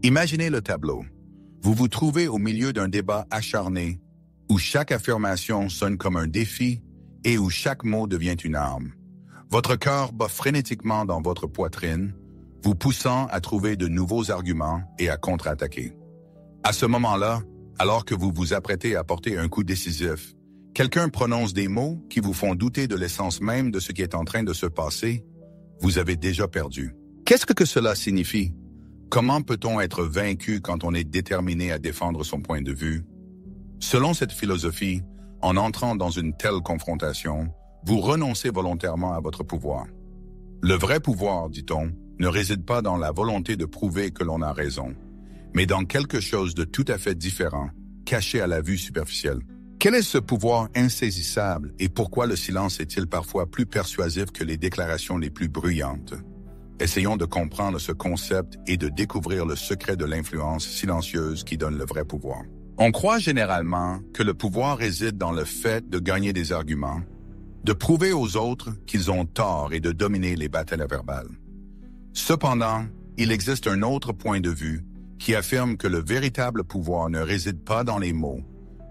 Imaginez le tableau. Vous vous trouvez au milieu d'un débat acharné où chaque affirmation sonne comme un défi et où chaque mot devient une arme. Votre cœur bat frénétiquement dans votre poitrine, vous poussant à trouver de nouveaux arguments et à contre-attaquer. À ce moment-là, alors que vous vous apprêtez à porter un coup décisif, quelqu'un prononce des mots qui vous font douter de l'essence même de ce qui est en train de se passer. Vous avez déjà perdu. Qu'est-ce que cela signifie? Comment peut-on être vaincu quand on est déterminé à défendre son point de vue? Selon cette philosophie, en entrant dans une telle confrontation, vous renoncez volontairement à votre pouvoir. Le vrai pouvoir, dit-on, ne réside pas dans la volonté de prouver que l'on a raison, mais dans quelque chose de tout à fait différent, caché à la vue superficielle. Quel est ce pouvoir insaisissable et pourquoi le silence est-il parfois plus persuasif que les déclarations les plus bruyantes? Essayons de comprendre ce concept et de découvrir le secret de l'influence silencieuse qui donne le vrai pouvoir. On croit généralement que le pouvoir réside dans le fait de gagner des arguments, de prouver aux autres qu'ils ont tort et de dominer les batailles verbales. Cependant, il existe un autre point de vue qui affirme que le véritable pouvoir ne réside pas dans les mots,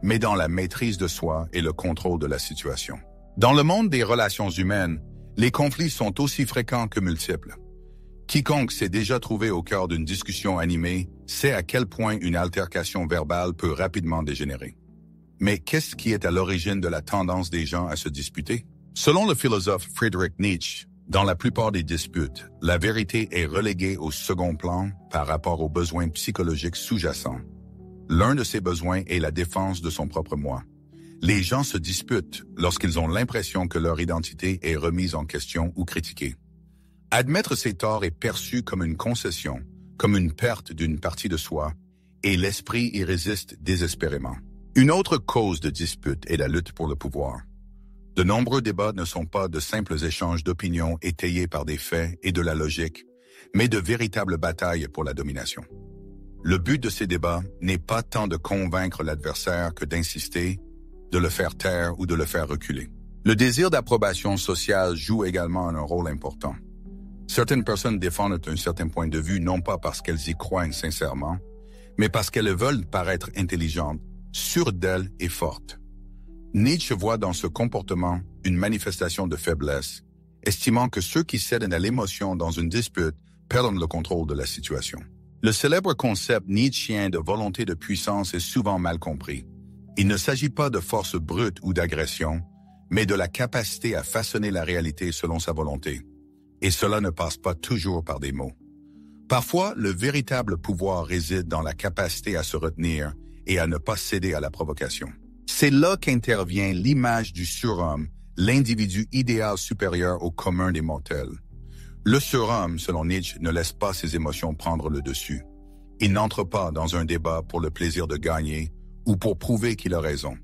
mais dans la maîtrise de soi et le contrôle de la situation. Dans le monde des relations humaines, les conflits sont aussi fréquents que multiples. Quiconque s'est déjà trouvé au cœur d'une discussion animée sait à quel point une altercation verbale peut rapidement dégénérer. Mais qu'est-ce qui est à l'origine de la tendance des gens à se disputer? Selon le philosophe Friedrich Nietzsche, dans la plupart des disputes, la vérité est reléguée au second plan par rapport aux besoins psychologiques sous-jacents. L'un de ces besoins est la défense de son propre moi. Les gens se disputent lorsqu'ils ont l'impression que leur identité est remise en question ou critiquée. Admettre ses torts est perçu comme une concession, comme une perte d'une partie de soi, et l'esprit y résiste désespérément. Une autre cause de dispute est la lutte pour le pouvoir. De nombreux débats ne sont pas de simples échanges d'opinions étayés par des faits et de la logique, mais de véritables batailles pour la domination. Le but de ces débats n'est pas tant de convaincre l'adversaire que d'insister, de le faire taire ou de le faire reculer. Le désir d'approbation sociale joue également un rôle important. Certaines personnes défendent un certain point de vue non pas parce qu'elles y croient sincèrement, mais parce qu'elles veulent paraître intelligentes, sûres d'elles et fortes. Nietzsche voit dans ce comportement une manifestation de faiblesse, estimant que ceux qui cèdent à l'émotion dans une dispute perdent le contrôle de la situation. Le célèbre concept nietzschéen de volonté de puissance est souvent mal compris. Il ne s'agit pas de force brute ou d'agression, mais de la capacité à façonner la réalité selon sa volonté. Et cela ne passe pas toujours par des mots. Parfois, le véritable pouvoir réside dans la capacité à se retenir et à ne pas céder à la provocation. C'est là qu'intervient l'image du surhomme, l'individu idéal supérieur au commun des mortels. Le surhomme, selon Nietzsche, ne laisse pas ses émotions prendre le dessus. Il n'entre pas dans un débat pour le plaisir de gagner ou pour prouver qu'il a raison.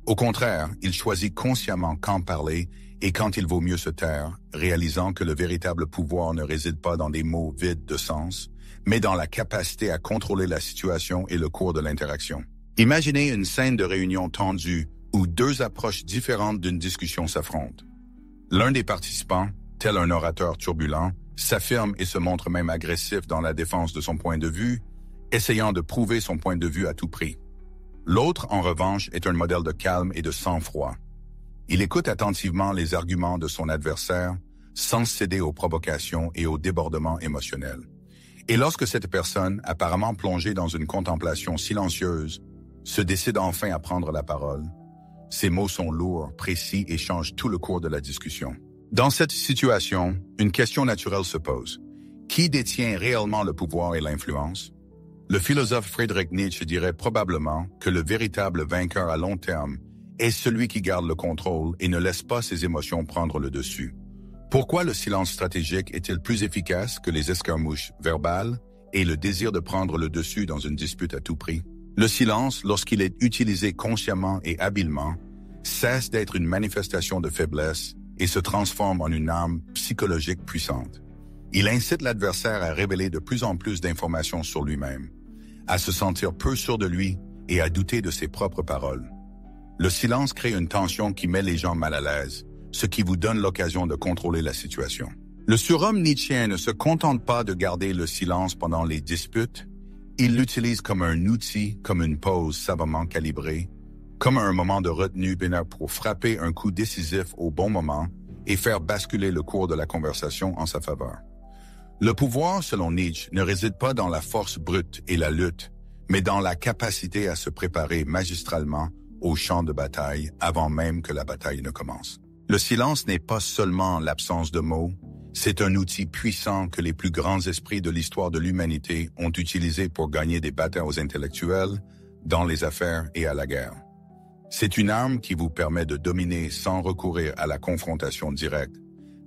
Au contraire, il choisit consciemment quand parler et quand il vaut mieux se taire, réalisant que le véritable pouvoir ne réside pas dans des mots vides de sens, mais dans la capacité à contrôler la situation et le cours de l'interaction. Imaginez une scène de réunion tendue où deux approches différentes d'une discussion s'affrontent. L'un des participants, tel un orateur turbulent, s'affirme et se montre même agressif dans la défense de son point de vue, essayant de prouver son point de vue à tout prix. L'autre, en revanche, est un modèle de calme et de sang-froid. Il écoute attentivement les arguments de son adversaire, sans céder aux provocations et aux débordements émotionnels. Et lorsque cette personne, apparemment plongée dans une contemplation silencieuse, se décide enfin à prendre la parole, ses mots sont lourds, précis et changent tout le cours de la discussion. Dans cette situation, une question naturelle se pose. Qui détient réellement le pouvoir et l'influence? Le philosophe Friedrich Nietzsche dirait probablement que le véritable vainqueur à long terme est celui qui garde le contrôle et ne laisse pas ses émotions prendre le dessus. Pourquoi le silence stratégique est-il plus efficace que les escarmouches verbales et le désir de prendre le dessus dans une dispute à tout prix? Le silence, lorsqu'il est utilisé consciemment et habilement, cesse d'être une manifestation de faiblesse et se transforme en une arme psychologique puissante. Il incite l'adversaire à révéler de plus en plus d'informations sur lui-même, à se sentir peu sûr de lui et à douter de ses propres paroles. Le silence crée une tension qui met les gens mal à l'aise, ce qui vous donne l'occasion de contrôler la situation. Le surhomme nietzschéen ne se contente pas de garder le silence pendant les disputes, Il l'utilise comme un outil, comme une pause savamment calibrée, comme un moment de retenue pour frapper un coup décisif au bon moment et faire basculer le cours de la conversation en sa faveur. Le pouvoir, selon Nietzsche, ne réside pas dans la force brute et la lutte, mais dans la capacité à se préparer magistralement au champ de bataille avant même que la bataille ne commence. Le silence n'est pas seulement l'absence de mots, c'est un outil puissant que les plus grands esprits de l'histoire de l'humanité ont utilisé pour gagner des batailles intellectuelles, dans les affaires et à la guerre. C'est une arme qui vous permet de dominer sans recourir à la confrontation directe,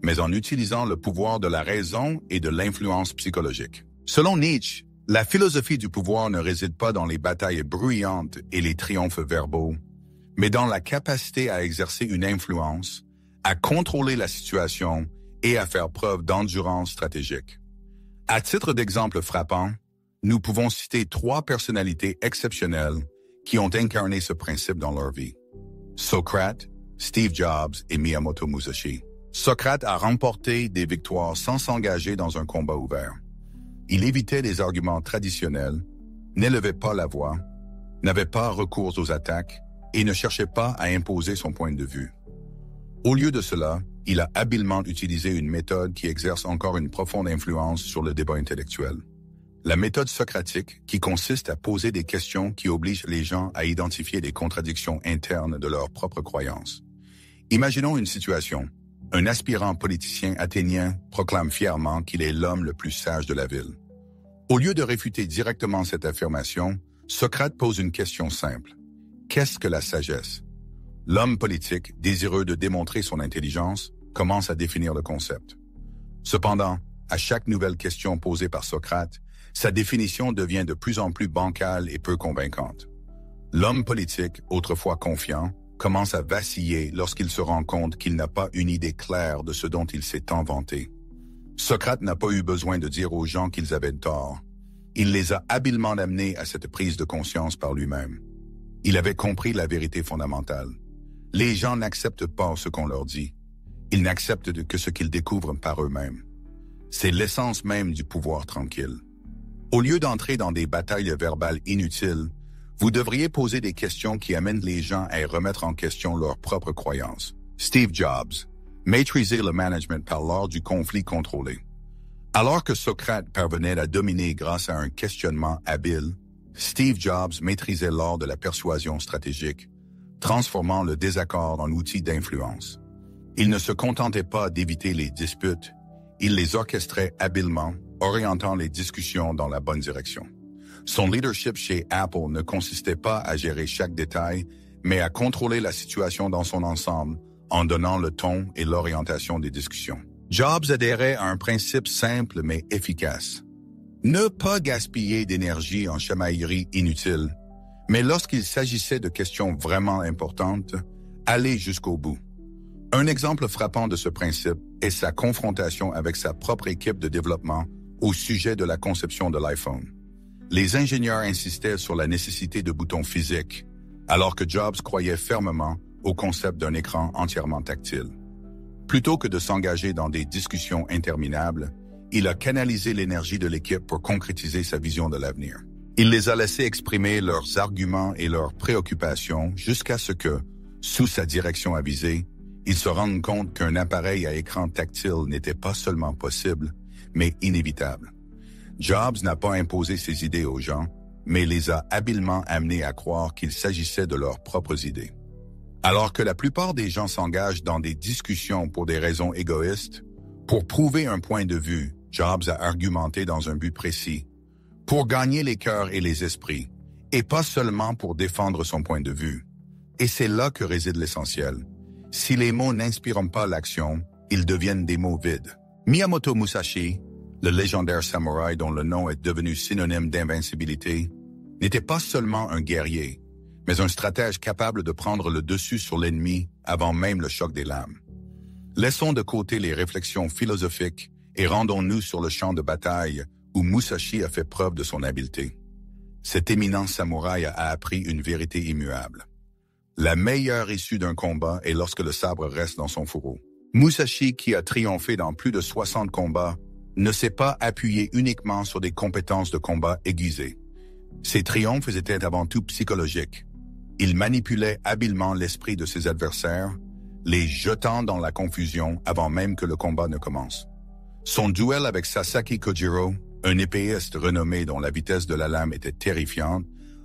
mais en utilisant le pouvoir de la raison et de l'influence psychologique. Selon Nietzsche, la philosophie du pouvoir ne réside pas dans les batailles bruyantes et les triomphes verbaux, mais dans la capacité à exercer une influence, à contrôler la situation et à faire preuve d'endurance stratégique. À titre d'exemple frappant, nous pouvons citer 3 personnalités exceptionnelles qui ont incarné ce principe dans leur vie. Socrate, Steve Jobs et Miyamoto Musashi. Socrate a remporté des victoires sans s'engager dans un combat ouvert. Il évitait les arguments traditionnels, n'élevait pas la voix, n'avait pas recours aux attaques et ne cherchait pas à imposer son point de vue. Au lieu de cela, il a habilement utilisé une méthode qui exerce encore une profonde influence sur le débat intellectuel. La méthode socratique, qui consiste à poser des questions qui obligent les gens à identifier les contradictions internes de leurs propres croyances. Imaginons une situation. Un aspirant politicien athénien proclame fièrement qu'il est l'homme le plus sage de la ville. Au lieu de réfuter directement cette affirmation, Socrate pose une question simple. Qu'est-ce que la sagesse? L'homme politique, désireux de démontrer son intelligence, commence à définir le concept. Cependant, à chaque nouvelle question posée par Socrate, sa définition devient de plus en plus bancale et peu convaincante. L'homme politique, autrefois confiant, commence à vaciller lorsqu'il se rend compte qu'il n'a pas une idée claire de ce dont il s'est tant vanté. Socrate n'a pas eu besoin de dire aux gens qu'ils avaient tort. Il les a habilement amenés à cette prise de conscience par lui-même. Il avait compris la vérité fondamentale. Les gens n'acceptent pas ce qu'on leur dit. Ils n'acceptent que ce qu'ils découvrent par eux-mêmes. C'est l'essence même du pouvoir tranquille. Au lieu d'entrer dans des batailles verbales inutiles, vous devriez poser des questions qui amènent les gens à remettre en question leurs propres croyances. Steve Jobs, maîtriser le management par l'art du conflit contrôlé. Alors que Socrate parvenait à dominer grâce à un questionnement habile, Steve Jobs maîtrisait l'art de la persuasion stratégique, transformant le désaccord en outil d'influence. Il ne se contentait pas d'éviter les disputes, il les orchestrait habilement, orientant les discussions dans la bonne direction. Son leadership chez Apple ne consistait pas à gérer chaque détail, mais à contrôler la situation dans son ensemble en donnant le ton et l'orientation des discussions. Jobs adhérait à un principe simple mais efficace. Ne pas gaspiller d'énergie en chamailleries inutiles, mais lorsqu'il s'agissait de questions vraiment importantes, aller jusqu'au bout. Un exemple frappant de ce principe est sa confrontation avec sa propre équipe de développement au sujet de la conception de l'iPhone. Les ingénieurs insistaient sur la nécessité de boutons physiques, alors que Jobs croyait fermement au concept d'un écran entièrement tactile. Plutôt que de s'engager dans des discussions interminables, il a canalisé l'énergie de l'équipe pour concrétiser sa vision de l'avenir. Il les a laissés exprimer leurs arguments et leurs préoccupations jusqu'à ce que, sous sa direction avisée, ils se rendent compte qu'un appareil à écran tactile n'était pas seulement possible, mais inévitable. Jobs n'a pas imposé ses idées aux gens, mais les a habilement amenés à croire qu'il s'agissait de leurs propres idées. Alors que la plupart des gens s'engagent dans des discussions pour des raisons égoïstes, pour prouver un point de vue, Jobs a argumenté dans un but précis, pour gagner les cœurs et les esprits, et pas seulement pour défendre son point de vue. Et c'est là que réside l'essentiel. Si les mots n'inspirent pas l'action, ils deviennent des mots vides. Miyamoto Musashi, le légendaire samouraï dont le nom est devenu synonyme d'invincibilité, n'était pas seulement un guerrier, mais un stratège capable de prendre le dessus sur l'ennemi avant même le choc des lames. Laissons de côté les réflexions philosophiques et rendons-nous sur le champ de bataille où Musashi a fait preuve de son habileté. Cet éminent samouraï a appris une vérité immuable. La meilleure issue d'un combat est lorsque le sabre reste dans son fourreau. Musashi, qui a triomphé dans plus de 60 combats, ne s'est pas appuyé uniquement sur des compétences de combat aiguisées, Ses triomphes étaient avant tout psychologiques. Il manipulait habilement l'esprit de ses adversaires, les jetant dans la confusion avant même que le combat ne commence. Son duel avec Sasaki Kojiro, un épéiste renommé dont la vitesse de la lame était terrifiante,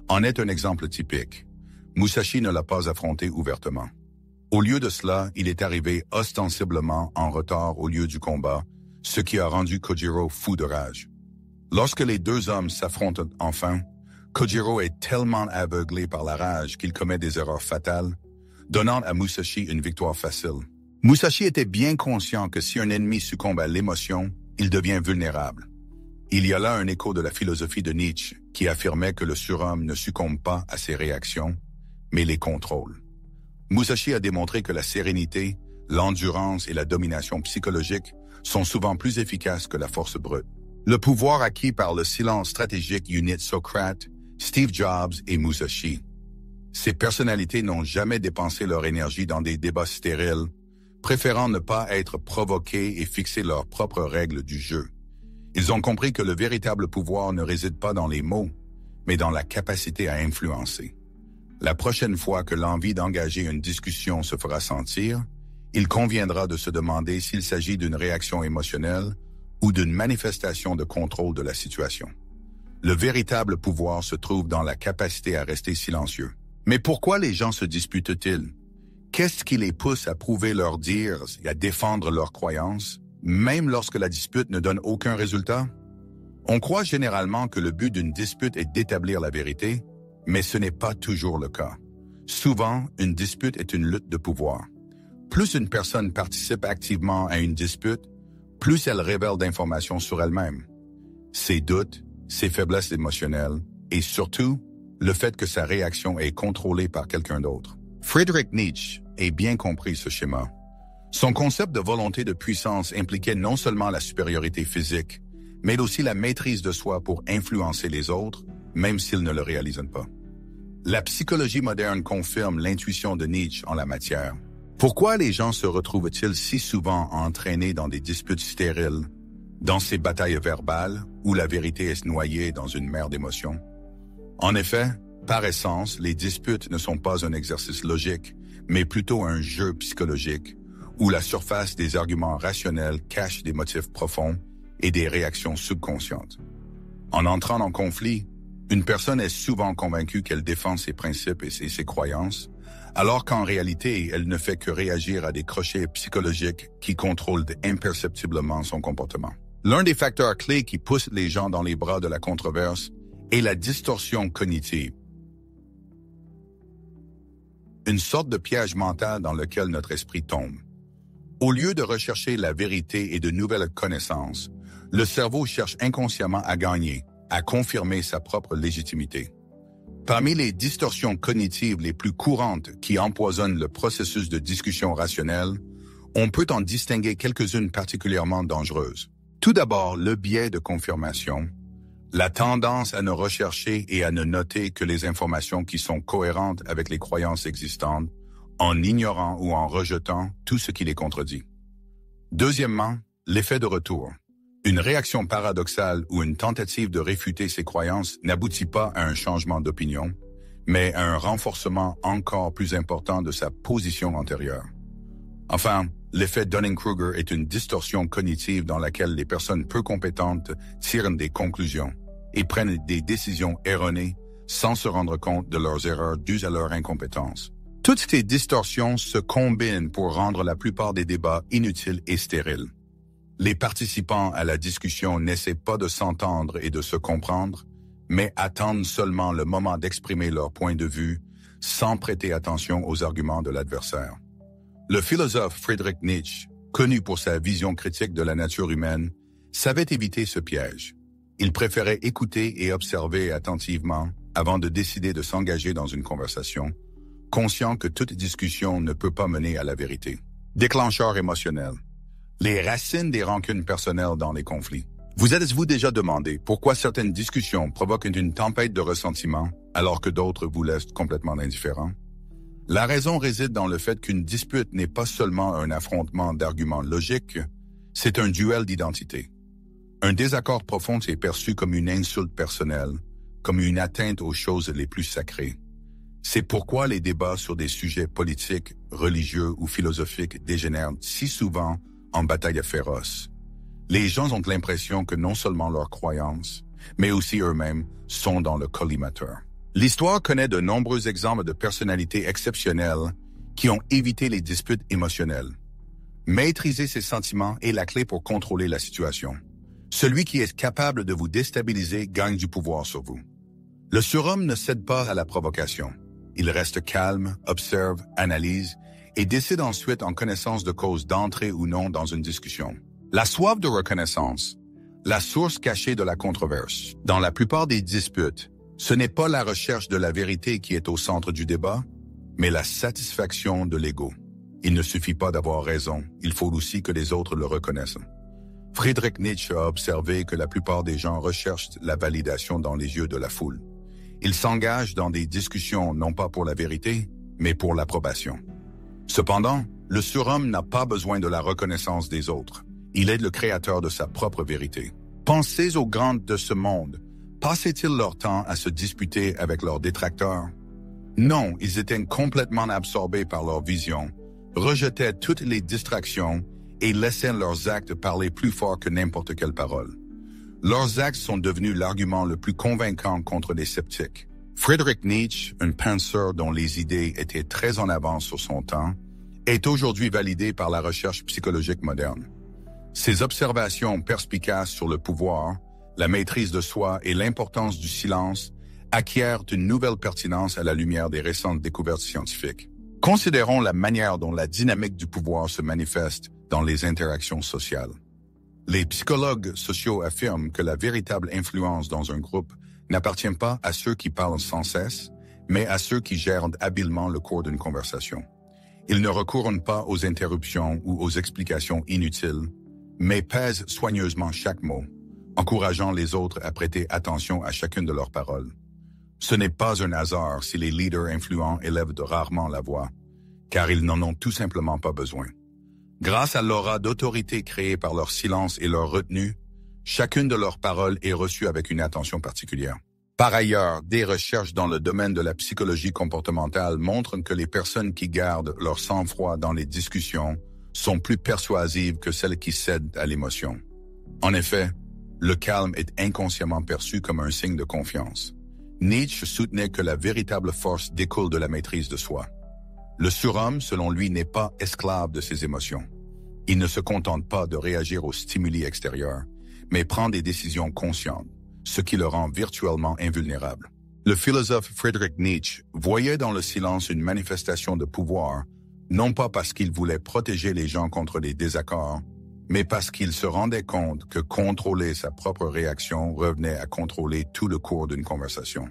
en est un exemple typique. Musashi ne l'a pas affronté ouvertement. Au lieu de cela, il est arrivé ostensiblement en retard au lieu du combat, ce qui a rendu Kojiro fou de rage. Lorsque les deux hommes s'affrontent enfin, Kojiro est tellement aveuglé par la rage qu'il commet des erreurs fatales, donnant à Musashi une victoire facile. Musashi était bien conscient que si un ennemi succombe à l'émotion, il devient vulnérable. Il y a là un écho de la philosophie de Nietzsche qui affirmait que le surhomme ne succombe pas à ses réactions, mais les contrôle. Musashi a démontré que la sérénité, l'endurance et la domination psychologique sont souvent plus efficaces que la force brute. Le pouvoir acquis par le silence stratégique unit Socrate, Steve Jobs et Musashi. Ces personnalités n'ont jamais dépensé leur énergie dans des débats stériles, préférant ne pas être provoqués et fixer leurs propres règles du jeu. Ils ont compris que le véritable pouvoir ne réside pas dans les mots, mais dans la capacité à influencer. La prochaine fois que l'envie d'engager une discussion se fera sentir, il conviendra de se demander s'il s'agit d'une réaction émotionnelle ou d'une manifestation de contrôle de la situation. Le véritable pouvoir se trouve dans la capacité à rester silencieux. Mais pourquoi les gens se disputent-ils? Qu'est-ce qui les pousse à prouver leurs dires et à défendre leurs croyances, même lorsque la dispute ne donne aucun résultat? On croit généralement que le but d'une dispute est d'établir la vérité, mais ce n'est pas toujours le cas. Souvent, une dispute est une lutte de pouvoir. Plus une personne participe activement à une dispute, plus elle révèle d'informations sur elle-même. Ses doutes, ses faiblesses émotionnelles et surtout, le fait que sa réaction est contrôlée par quelqu'un d'autre. Friedrich Nietzsche a bien compris ce schéma. Son concept de volonté de puissance impliquait non seulement la supériorité physique, mais aussi la maîtrise de soi pour influencer les autres, même s'ils ne le réalisent pas. La psychologie moderne confirme l'intuition de Nietzsche en la matière. Pourquoi les gens se retrouvent-ils si souvent entraînés dans des disputes stériles, dans ces batailles verbales où la vérité est noyée dans une mer d'émotions? En effet, par essence, les disputes ne sont pas un exercice logique, mais plutôt un jeu psychologique, où la surface des arguments rationnels cache des motifs profonds et des réactions subconscientes. En entrant en conflit, une personne est souvent convaincue qu'elle défend ses principes et ses croyances, alors qu'en réalité, elle ne fait que réagir à des crochets psychologiques qui contrôlent imperceptiblement son comportement. L'un des facteurs clés qui poussent les gens dans les bras de la controverse est la distorsion cognitive. Une sorte de piège mental dans lequel notre esprit tombe. Au lieu de rechercher la vérité et de nouvelles connaissances, le cerveau cherche inconsciemment à gagner, à confirmer sa propre légitimité. Parmi les distorsions cognitives les plus courantes qui empoisonnent le processus de discussion rationnelle, on peut en distinguer quelques-unes particulièrement dangereuses. Tout d'abord, le biais de confirmation, la tendance à ne rechercher et à ne noter que les informations qui sont cohérentes avec les croyances existantes, en ignorant ou en rejetant tout ce qui les contredit. Deuxièmement, l'effet de retour. Une réaction paradoxale ou une tentative de réfuter ses croyances n'aboutit pas à un changement d'opinion, mais à un renforcement encore plus important de sa position antérieure. Enfin, l'effet Dunning-Kruger est une distorsion cognitive dans laquelle les personnes peu compétentes tirent des conclusions et prennent des décisions erronées sans se rendre compte de leurs erreurs dues à leur incompétence. Toutes ces distorsions se combinent pour rendre la plupart des débats inutiles et stériles. Les participants à la discussion n'essaient pas de s'entendre et de se comprendre, mais attendent seulement le moment d'exprimer leur point de vue sans prêter attention aux arguments de l'adversaire. Le philosophe Friedrich Nietzsche, connu pour sa vision critique de la nature humaine, savait éviter ce piège. Il préférait écouter et observer attentivement avant de décider de s'engager dans une conversation, conscient que toute discussion ne peut pas mener à la vérité. Déclencheur émotionnel. Les racines des rancunes personnelles dans les conflits. Vous êtes-vous déjà demandé pourquoi certaines discussions provoquent une tempête de ressentiment alors que d'autres vous laissent complètement indifférents? La raison réside dans le fait qu'une dispute n'est pas seulement un affrontement d'arguments logiques, c'est un duel d'identité. Un désaccord profond est perçu comme une insulte personnelle, comme une atteinte aux choses les plus sacrées. C'est pourquoi les débats sur des sujets politiques, religieux ou philosophiques dégénèrent si souvent en bataille féroce. Les gens ont l'impression que non seulement leurs croyances, mais aussi eux-mêmes sont dans le collimateur. L'histoire connaît de nombreux exemples de personnalités exceptionnelles qui ont évité les disputes émotionnelles. Maîtriser ses sentiments est la clé pour contrôler la situation. Celui qui est capable de vous déstabiliser gagne du pouvoir sur vous. Le surhomme ne cède pas à la provocation. Il reste calme, observe, analyse et décide ensuite en connaissance de cause d'entrer ou non dans une discussion. La soif de reconnaissance, la source cachée de la controverse. Dans la plupart des disputes, ce n'est pas la recherche de la vérité qui est au centre du débat, mais la satisfaction de l'ego. Il ne suffit pas d'avoir raison, il faut aussi que les autres le reconnaissent. Friedrich Nietzsche a observé que la plupart des gens recherchent la validation dans les yeux de la foule. Ils s'engagent dans des discussions non pas pour la vérité, mais pour l'approbation. Cependant, le surhomme n'a pas besoin de la reconnaissance des autres. Il est le créateur de sa propre vérité. Pensez aux grands de ce monde. Passaient-ils leur temps à se disputer avec leurs détracteurs? Non, ils étaient complètement absorbés par leur vision, rejetaient toutes les distractions et laissaient leurs actes parler plus fort que n'importe quelle parole. Leurs actes sont devenus l'argument le plus convaincant contre les sceptiques. Friedrich Nietzsche, un penseur dont les idées étaient très en avance sur son temps, est aujourd'hui validé par la recherche psychologique moderne. Ses observations perspicaces sur le pouvoir, la maîtrise de soi et l'importance du silence acquièrent une nouvelle pertinence à la lumière des récentes découvertes scientifiques. Considérons la manière dont la dynamique du pouvoir se manifeste dans les interactions sociales. Les psychologues sociaux affirment que la véritable influence dans un groupe n'appartient pas à ceux qui parlent sans cesse, mais à ceux qui gèrent habilement le cours d'une conversation. Ils ne recourent pas aux interruptions ou aux explications inutiles, mais pèsent soigneusement chaque mot, encourageant les autres à prêter attention à chacune de leurs paroles. Ce n'est pas un hasard si les leaders influents élèvent rarement la voix, car ils n'en ont tout simplement pas besoin. Grâce à l'aura d'autorité créée par leur silence et leur retenue, chacune de leurs paroles est reçue avec une attention particulière. Par ailleurs, des recherches dans le domaine de la psychologie comportementale montrent que les personnes qui gardent leur sang-froid dans les discussions sont plus persuasives que celles qui cèdent à l'émotion. En effet, le calme est inconsciemment perçu comme un signe de confiance. Nietzsche soutenait que la véritable force découle de la maîtrise de soi. Le surhomme, selon lui, n'est pas esclave de ses émotions. Il ne se contente pas de réagir aux stimuli extérieurs, mais prend des décisions conscientes, ce qui le rend virtuellement invulnérable. Le philosophe Friedrich Nietzsche voyait dans le silence une manifestation de pouvoir, non pas parce qu'il voulait protéger les gens contre les désaccords, mais parce qu'il se rendait compte que contrôler sa propre réaction revenait à contrôler tout le cours d'une conversation.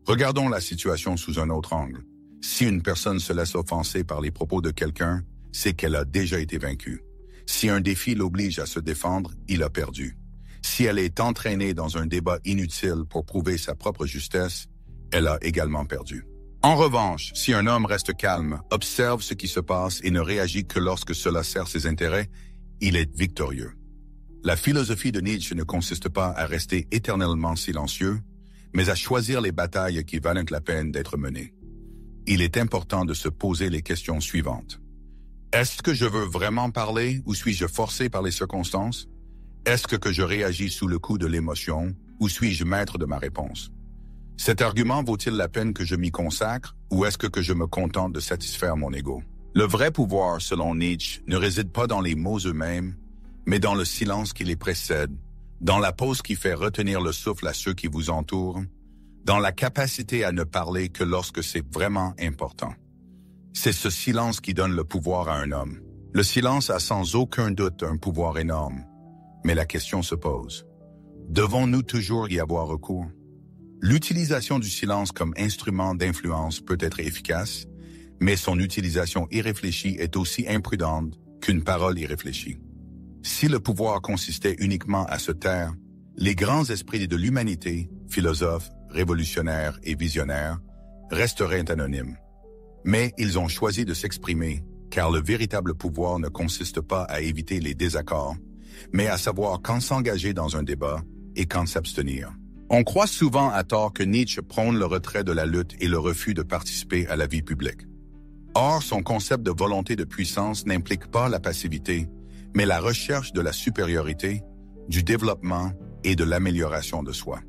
Regardons la situation sous un autre angle. Si une personne se laisse offenser par les propos de quelqu'un, c'est qu'elle a déjà été vaincue. Si un défi l'oblige à se défendre, il a perdu. Si elle est entraînée dans un débat inutile pour prouver sa propre justesse, elle a également perdu. En revanche, si un homme reste calme, observe ce qui se passe et ne réagit que lorsque cela sert ses intérêts, il est victorieux. La philosophie de Nietzsche ne consiste pas à rester éternellement silencieux, mais à choisir les batailles qui valent la peine d'être menées. Il est important de se poser les questions suivantes. Est-ce que je veux vraiment parler ou suis-je forcé par les circonstances? Est-ce que je réagis sous le coup de l'émotion ou suis-je maître de ma réponse? Cet argument vaut-il la peine que je m'y consacre ou est-ce que je me contente de satisfaire mon ego? Le vrai pouvoir, selon Nietzsche, ne réside pas dans les mots eux-mêmes, mais dans le silence qui les précède, dans la pause qui fait retenir le souffle à ceux qui vous entourent, dans la capacité à ne parler que lorsque c'est vraiment important. C'est ce silence qui donne le pouvoir à un homme. Le silence a sans aucun doute un pouvoir énorme, mais la question se pose. Devons-nous toujours y avoir recours? L'utilisation du silence comme instrument d'influence peut être efficace, mais son utilisation irréfléchie est aussi imprudente qu'une parole irréfléchie. Si le pouvoir consistait uniquement à se taire, les grands esprits de l'humanité, philosophes, révolutionnaires et visionnaires, resteraient anonymes. Mais ils ont choisi de s'exprimer, car le véritable pouvoir ne consiste pas à éviter les désaccords, mais à savoir quand s'engager dans un débat et quand s'abstenir. On croit souvent à tort que Nietzsche prône le retrait de la lutte et le refus de participer à la vie publique. Or, son concept de volonté de puissance n'implique pas la passivité, mais la recherche de la supériorité, du développement et de l'amélioration de soi.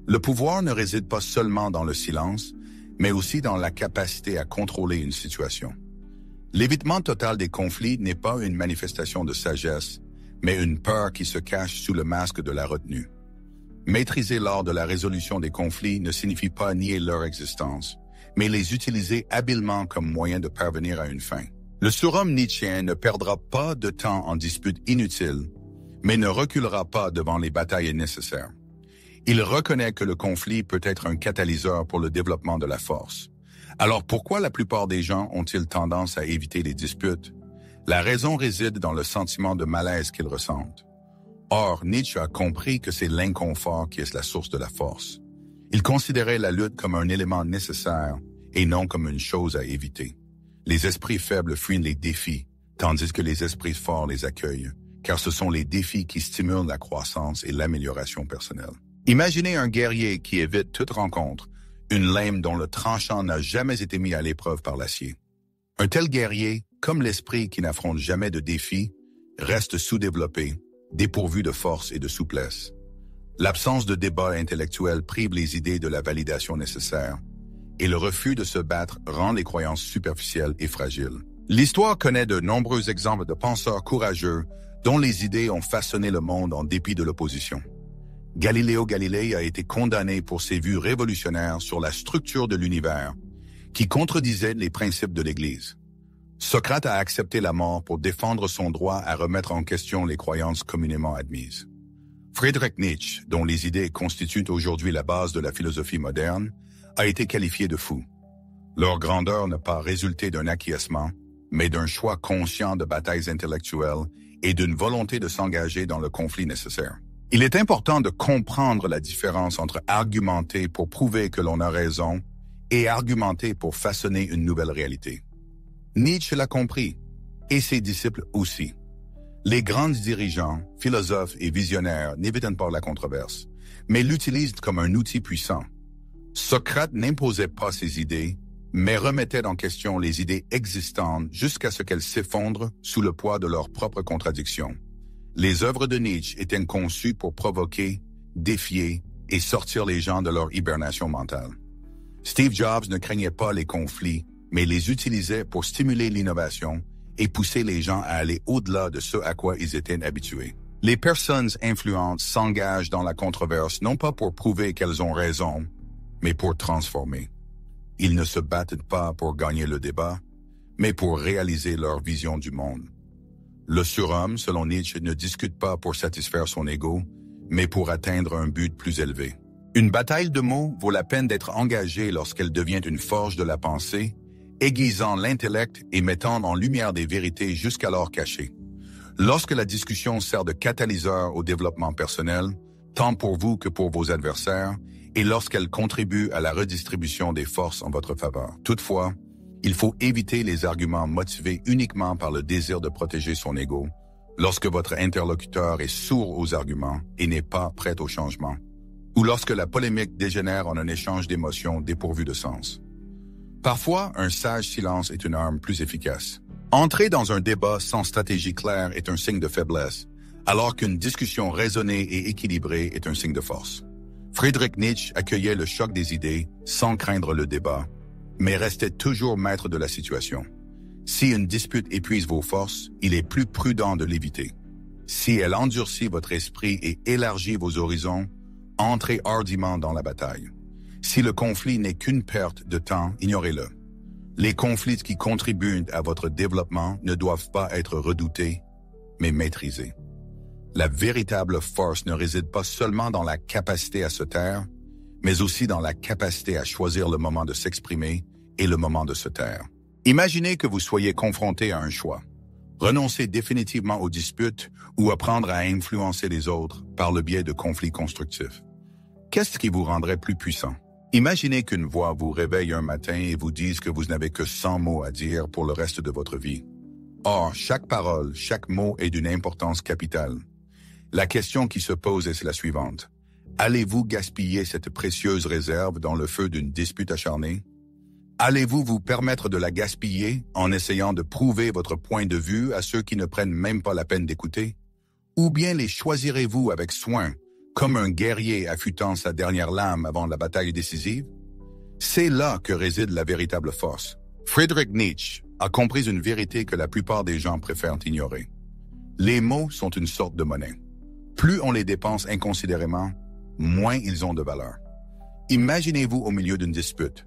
Le pouvoir ne réside pas seulement dans le silence, mais aussi dans la capacité à contrôler une situation. L'évitement total des conflits n'est pas une manifestation de sagesse, mais une peur qui se cache sous le masque de la retenue. Maîtriser l'art de la résolution des conflits ne signifie pas nier leur existence, mais les utiliser habilement comme moyen de parvenir à une fin. Le surhomme nietzschéen ne perdra pas de temps en disputes inutiles, mais ne reculera pas devant les batailles nécessaires. Il reconnaît que le conflit peut être un catalyseur pour le développement de la force. Alors pourquoi la plupart des gens ont-ils tendance à éviter les disputes? La raison réside dans le sentiment de malaise qu'ils ressentent. Or, Nietzsche a compris que c'est l'inconfort qui est la source de la force. Il considérait la lutte comme un élément nécessaire et non comme une chose à éviter. Les esprits faibles fuient les défis, tandis que les esprits forts les accueillent, car ce sont les défis qui stimulent la croissance et l'amélioration personnelle. Imaginez un guerrier qui évite toute rencontre, une lame dont le tranchant n'a jamais été mis à l'épreuve par l'acier. Un tel guerrier, comme l'esprit qui n'affronte jamais de défis, reste sous-développé, dépourvu de force et de souplesse. L'absence de débat intellectuel prive les idées de la validation nécessaire, et le refus de se battre rend les croyances superficielles et fragiles. L'histoire connaît de nombreux exemples de penseurs courageux dont les idées ont façonné le monde en dépit de l'opposition. Galileo Galilei a été condamné pour ses vues révolutionnaires sur la structure de l'univers, qui contredisaient les principes de l'Église. Socrate a accepté la mort pour défendre son droit à remettre en question les croyances communément admises. Friedrich Nietzsche, dont les idées constituent aujourd'hui la base de la philosophie moderne, a été qualifié de fou. Leur grandeur n'a pas résulté d'un acquiescement, mais d'un choix conscient de batailles intellectuelles et d'une volonté de s'engager dans le conflit nécessaire. Il est important de comprendre la différence entre argumenter pour prouver que l'on a raison et argumenter pour façonner une nouvelle réalité. Nietzsche l'a compris, et ses disciples aussi. Les grands dirigeants, philosophes et visionnaires n'évitent pas la controverse, mais l'utilisent comme un outil puissant. Socrate n'imposait pas ses idées, mais remettait en question les idées existantes jusqu'à ce qu'elles s'effondrent sous le poids de leurs propres contradictions. Les œuvres de Nietzsche étaient conçues pour provoquer, défier et sortir les gens de leur hibernation mentale. Steve Jobs ne craignait pas les conflits, mais les utilisait pour stimuler l'innovation et pousser les gens à aller au-delà de ce à quoi ils étaient habitués. Les personnes influentes s'engagent dans la controverse non pas pour prouver qu'elles ont raison, mais pour transformer. Ils ne se battent pas pour gagner le débat, mais pour réaliser leur vision du monde. Le surhomme, selon Nietzsche, ne discute pas pour satisfaire son ego, mais pour atteindre un but plus élevé. Une bataille de mots vaut la peine d'être engagée lorsqu'elle devient une forge de la pensée, aiguisant l'intellect et mettant en lumière des vérités jusqu'alors cachées. Lorsque la discussion sert de catalyseur au développement personnel, tant pour vous que pour vos adversaires, et lorsqu'elle contribue à la redistribution des forces en votre faveur. Toutefois, il faut éviter les arguments motivés uniquement par le désir de protéger son ego, lorsque votre interlocuteur est sourd aux arguments et n'est pas prêt au changement, ou lorsque la polémique dégénère en un échange d'émotions dépourvu de sens. Parfois, un sage silence est une arme plus efficace. Entrer dans un débat sans stratégie claire est un signe de faiblesse, alors qu'une discussion raisonnée et équilibrée est un signe de force. Friedrich Nietzsche accueillait le choc des idées sans craindre le débat, mais restait toujours maître de la situation. Si une dispute épuise vos forces, il est plus prudent de l'éviter. Si elle endurcit votre esprit et élargit vos horizons, entrez hardiment dans la bataille. Si le conflit n'est qu'une perte de temps, ignorez-le. Les conflits qui contribuent à votre développement ne doivent pas être redoutés, mais maîtrisés. La véritable force ne réside pas seulement dans la capacité à se taire, mais aussi dans la capacité à choisir le moment de s'exprimer et le moment de se taire. Imaginez que vous soyez confronté à un choix. Renoncer définitivement aux disputes ou apprendre à influencer les autres par le biais de conflits constructifs. Qu'est-ce qui vous rendrait plus puissant? Imaginez qu'une voix vous réveille un matin et vous dise que vous n'avez que 100 mots à dire pour le reste de votre vie. Or, chaque parole, chaque mot est d'une importance capitale. La question qui se pose est la suivante. Allez-vous gaspiller cette précieuse réserve dans le feu d'une dispute acharnée? Allez-vous vous permettre de la gaspiller en essayant de prouver votre point de vue à ceux qui ne prennent même pas la peine d'écouter? Ou bien les choisirez-vous avec soin, comme un guerrier affûtant sa dernière lame avant la bataille décisive? C'est là que réside la véritable force. Friedrich Nietzsche a compris une vérité que la plupart des gens préfèrent ignorer. Les mots sont une sorte de monnaie. Plus on les dépense inconsidérément, moins ils ont de valeur. Imaginez-vous au milieu d'une dispute.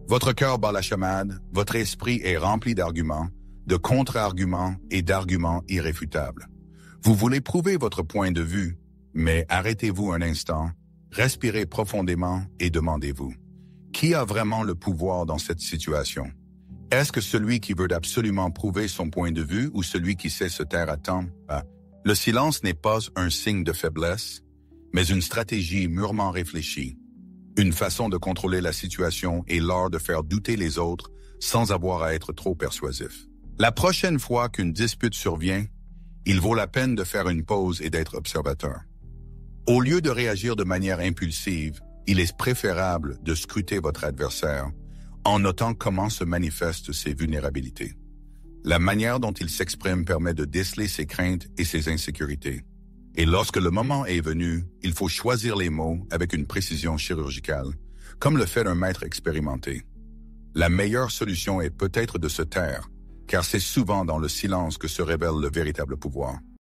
Votre cœur bat la chamade, votre esprit est rempli d'arguments, de contre-arguments et d'arguments irréfutables. Vous voulez prouver votre point de vue, mais arrêtez-vous un instant, respirez profondément et demandez-vous, qui a vraiment le pouvoir dans cette situation? Est-ce que celui qui veut absolument prouver son point de vue ou celui qui sait se taire à temps? Le silence n'est pas un signe de faiblesse, mais une stratégie mûrement réfléchie. Une façon de contrôler la situation et l'art de faire douter les autres sans avoir à être trop persuasif. La prochaine fois qu'une dispute survient, il vaut la peine de faire une pause et d'être observateur. Au lieu de réagir de manière impulsive, il est préférable de scruter votre adversaire en notant comment se manifestent ses vulnérabilités. La manière dont il s'exprime permet de déceler ses craintes et ses insécurités. Et lorsque le moment est venu, il faut choisir les mots avec une précision chirurgicale, comme le fait un maître expérimenté. La meilleure solution est peut-être de se taire, car c'est souvent dans le silence que se révèle le véritable pouvoir.